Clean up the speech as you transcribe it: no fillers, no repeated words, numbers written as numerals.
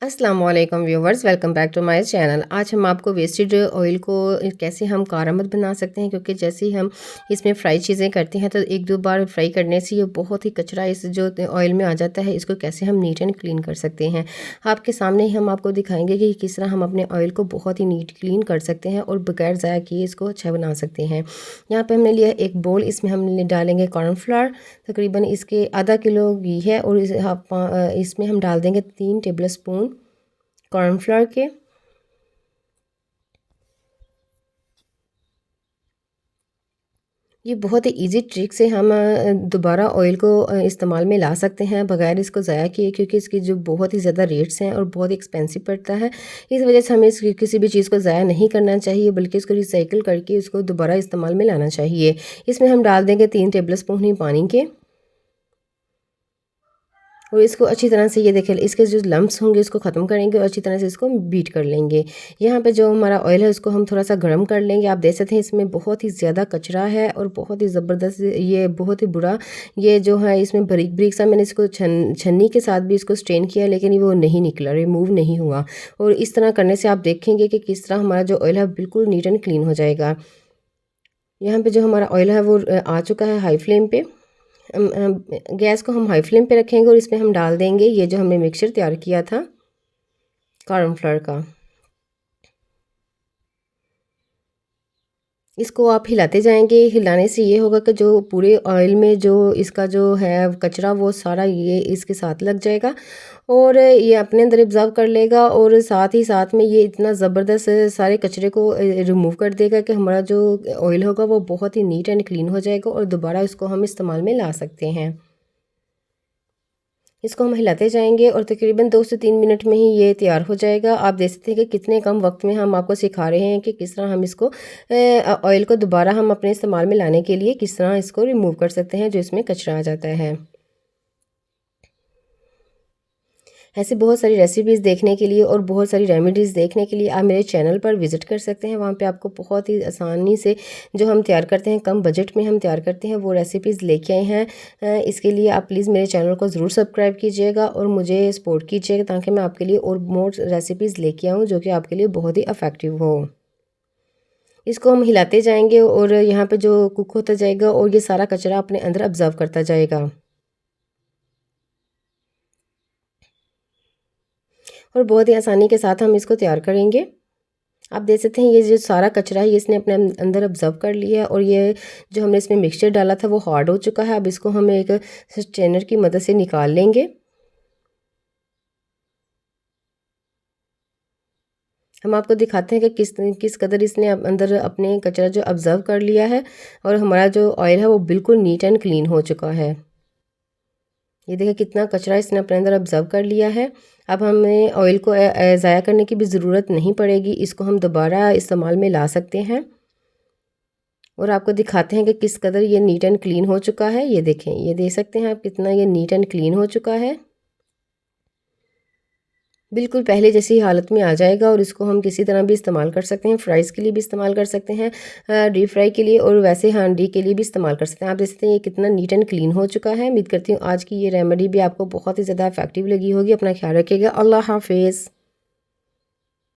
अस्सलाम वालेकुम viewers, welcome back to my channel. आज हम आपको वेस्टेड ऑयल को कैसे हम कारामद बना सकते हैं, क्योंकि जैसे ही हम इसमें फ्राई चीज़ें करते हैं तो एक दो बार फ्राई करने से ये बहुत ही कचरा इस जो ऑयल में आ जाता है, इसको कैसे हम नीट एंड क्लीन कर सकते हैं। आपके सामने ही हम आपको दिखाएंगे कि किस तरह हम अपने ऑयल को बहुत ही नीट क्लीन कर सकते हैं और बगैर ज़ाया किए इसको अच्छा बना सकते हैं। यहाँ पर हमने लिया एक बोल, इसमें हम डालेंगे कॉर्नफ्लावर, तकरीबन इसके आधा किलो घी है और इसमें हम डाल देंगे 3 टेबल स्पून कॉर्नफ्लोर के। ये बहुत ही इजी ट्रिक से हम दोबारा ऑयल को इस्तेमाल में ला सकते हैं बगैर इसको ज़ाया किए, क्योंकि इसकी जो बहुत ही ज़्यादा रेट्स हैं और बहुत एक्सपेंसिव पड़ता है। इस वजह से हमें किसी भी चीज़ को ज़ाया नहीं करना चाहिए, बल्कि इसको रिसाइकिल करके इसको दोबारा इस्तेमाल में लाना चाहिए। इसमें हम डाल देंगे 3 टेबल स्पून ही पानी के और इसको अच्छी तरह से, ये देखें, इसके जो लम्प्स होंगे इसको ख़त्म करेंगे और अच्छी तरह से इसको बीट कर लेंगे। यहाँ पे जो हमारा ऑयल है उसको हम थोड़ा सा गर्म कर लेंगे। आप देख सकते हैं इसमें बहुत ही ज़्यादा कचरा है और बहुत ही ज़बरदस्त, ये बहुत ही बुरा, ये जो है इसमें बारीक बारीक सा, मैंने इसको छन्नी के साथ भी इसको स्ट्रेन किया लेकिन वो नहीं निकला, रिमूव नहीं हुआ। और इस तरह करने से आप देखेंगे कि किस तरह हमारा जो ऑयल है बिल्कुल नीट एंड क्लीन हो जाएगा। यहाँ पे जो हमारा ऑयल है वो आ चुका है हाई फ्लेम पे। गैस को हम हाई फ्लेम पे रखेंगे और इसमें हम डाल देंगे ये जो हमने मिक्सचर तैयार किया था कॉर्नफ्लोर का। इसको आप हिलाते जाएंगे। हिलाने से ये होगा कि जो पूरे ऑयल में जो इसका जो है कचरा वो सारा ये इसके साथ लग जाएगा और ये अपने अंदर एब्जॉर्ब कर लेगा और साथ ही साथ में ये इतना ज़बरदस्त सारे कचरे को रिमूव कर देगा कि हमारा जो ऑयल होगा वो बहुत ही नीट एंड क्लीन हो जाएगा और दोबारा इसको हम इस्तेमाल में ला सकते हैं। इसको हम हिलाते जाएंगे और तकरीबन 2 से 3 मिनट में ही ये तैयार हो जाएगा। आप देख सकते हैं कि कितने कम वक्त में हम आपको सिखा रहे हैं कि किस तरह हम इसको ऑयल को दोबारा हम अपने इस्तेमाल में लाने के लिए किस तरह इसको रिमूव कर सकते हैं जो इसमें कचरा आ जाता है। ऐसे बहुत सारी रेसिपीज़ देखने के लिए और बहुत सारी रेमेडीज़ देखने के लिए आप मेरे चैनल पर विज़िट कर सकते हैं। वहाँ पे आपको बहुत ही आसानी से जो हम तैयार करते हैं, कम बजट में हम तैयार करते हैं, वो रेसिपीज़ लेके आए हैं। इसके लिए आप प्लीज़ मेरे चैनल को ज़रूर सब्सक्राइब कीजिएगा और मुझे सपोर्ट कीजिएगा ताकि मैं आपके लिए और मोर रेसिपीज़ लेके आऊँ जो कि आपके लिए बहुत ही इफ़ेक्टिव हो। इसको हम हिलाते जाएंगे और यहाँ पे जो कुक होता जाएगा और ये सारा कचरा अपने अंदर ऑब्जर्व करता जाएगा और बहुत ही आसानी के साथ हम इसको तैयार करेंगे। आप देख सकते हैं ये जो सारा कचरा है ये इसने अपने अंदर ऑब्जर्व कर लिया है और ये जो हमने इसमें मिक्सचर डाला था वो हार्ड हो चुका है। अब इसको हम एक स्ट्रेनर की मदद से निकाल लेंगे। हम आपको दिखाते हैं कि किस किस कदर इसने अंदर अपने कचरा जो ऑब्जर्व कर लिया है और हमारा जो ऑयल है वो बिल्कुल नीट एंड क्लीन हो चुका है। ये देखिए कितना कचरा इसने अपने अंदर ऑब्जर्व कर लिया है। अब हमें ऑयल को ज़ाया करने की भी ज़रूरत नहीं पड़ेगी, इसको हम दोबारा इस्तेमाल में ला सकते हैं और आपको दिखाते हैं कि किस कदर ये नीट एंड क्लीन हो चुका है। ये देखें, ये देख सकते हैं आप कितना ये नीट एंड क्लीन हो चुका है, बिल्कुल पहले जैसी हालत में आ जाएगा। और इसको हम किसी तरह भी इस्तेमाल कर सकते हैं, फ्राइज़ के लिए भी इस्तेमाल कर सकते हैं, डीप फ्राई के लिए, और वैसे हांडी के लिए भी इस्तेमाल कर सकते हैं। आप देख सकते हैं ये कितना नीट एंड क्लीन हो चुका है। उम्मीद करती हूँ आज की ये रेमेडी भी आपको बहुत ही ज़्यादा इफेक्टिव लगी होगी। अपना ख्याल रखिएगा। अल्लाह हाफिज़।